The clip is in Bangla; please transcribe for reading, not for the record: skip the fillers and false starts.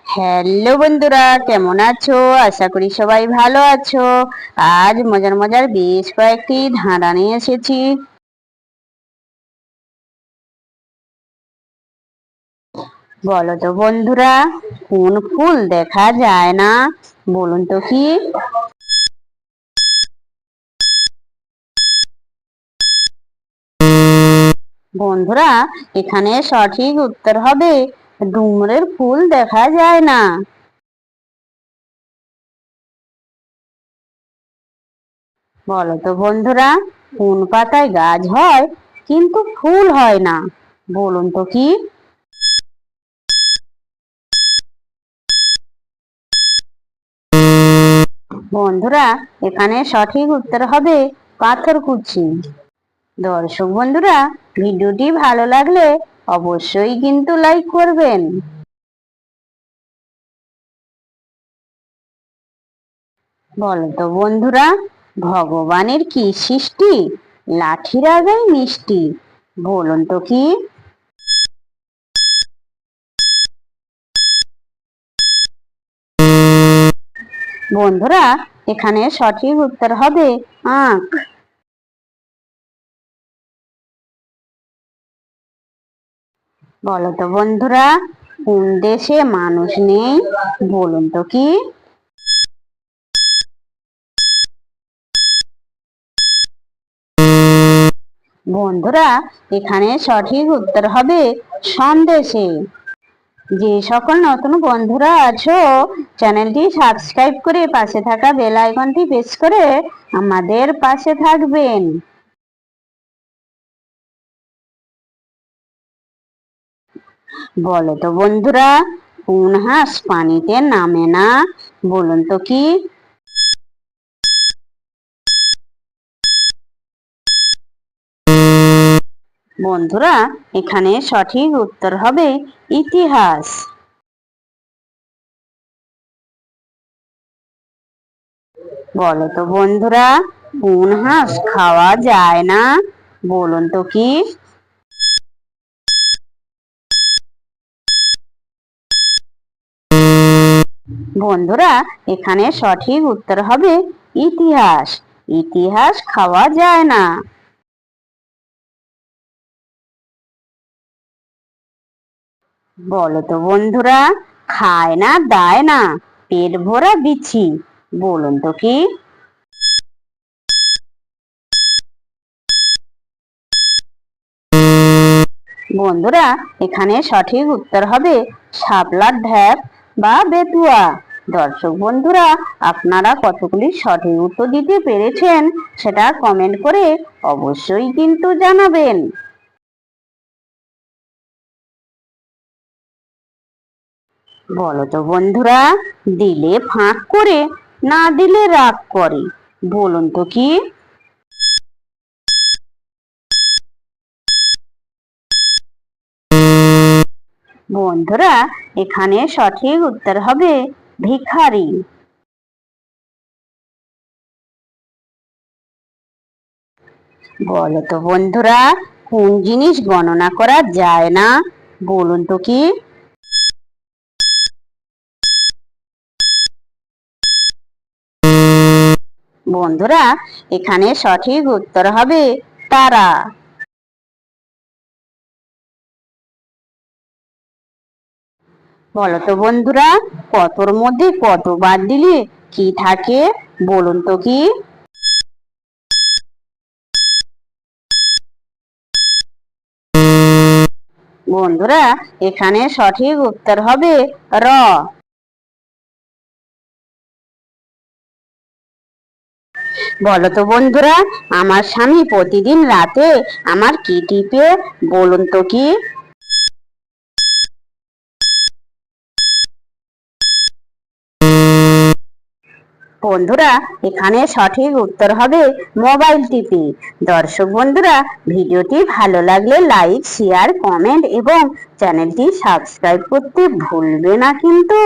হ্যালো বন্ধুরা, কেমন আছো? আশা করি সবাই ভালো আছো। আজ মজার মজার বেশ কয়েকটি ধাঁধা নিয়ে এসেছি। বলো তো বন্ধুরা, কোন ফুল দেখা যায় না? বলুন তো কি? বন্ধুরা, এখানে সঠিক উত্তর হবে ডুমুরের ফুল দেখা যায় না। বলো তো বন্ধুরা, কোন পাতায় গাছ হয় কিন্তু ফুল হয় না? বলুন তো কি? বন্ধুরা, এখানে সঠিক উত্তর হবে পাথরকুচি। দর্শক বন্ধুরা, ভিডিওটি ভালো লাগলে অবশ্যই কিন্তু লাইক করবেন। বলো তো বন্ধুরা, ভগবানের কি সৃষ্টি? লাঠির আগায় মিষ্টি। বলুন তো কি? বন্ধুরা, এখানে সঠিক উত্তর হবে আখ। বলো তো বন্ধুরা, কোন দেশে মানুষ নেই? বলুন তো কি? বন্ধুরা, এখানে সঠিক উত্তর হবে সন্দেশে। যে সকল নতুন বন্ধুরা আছো, চ্যানেলটি সাবস্ক্রাইব করে পাশে থাকা বেল আইকনটি প্রেস করে আমাদের পাশে থাকবেন। বলো তো বন্ধুরা, কোন হাঁস পানিতে নামে না? বলুন তো কি? বন্ধুরা, এখানে সঠিক উত্তর হবে ইতিহাস। বলো তো বন্ধুরা, কোন হাঁস খাওয়া যায় না? বলুন তো কি? বন্ধুরা, এখানে সঠিক উত্তর হবে ইতিহাস। ইতিহাস খাওয়া যায় না। বলো তো বন্ধুরা, খায় না দায় না, পেট ভরা বিছি। বলুন তো কি? বন্ধুরা, এখানে সঠিক উত্তর হবে শাপলার ঢ্যাপ বা বেতুয়া। দর্শক বন্ধুরা, আপনারা কতগুলি সঠিক উত্তর দিতে পেরেছেন সেটা কমেন্ট করে অবশ্যই কিন্তু জানাবেন। বলো তো বন্ধুরা, দিলে ফাঁক করে, না দিলে রাগ করে। বলুন তো কি? বন্ধুরা, এখানে সঠিক উত্তর হবে ভিখারি। বলো তো বন্ধুরা, কোন জিনিস গণনা করা যায় না? বলুন তো কি? বন্ধুরা, এখানে সঠিক উত্তর হবে তারা। বলো তো বন্ধুরা, কতর মধ্যে কত বাদ দিলে কি থাকে? বলুন তো কি? বন্ধুরা, এখানে সঠিক উত্তর হবে র। বলো তো বন্ধুরা, আমার স্বামী প্রতিদিন রাতে আমার কি টিপে? বলুন তো কি? বন্ধুরা, এখানে সঠিক উত্তর হবে মোবাইল টিপি। দর্শক বন্ধুরা, ভিডিওটি ভালো লাগলে লাইক, শেয়ার, কমেন্ট এবং চ্যানেলটি সাবস্ক্রাইব করতে ভুলবে না কিন্তু।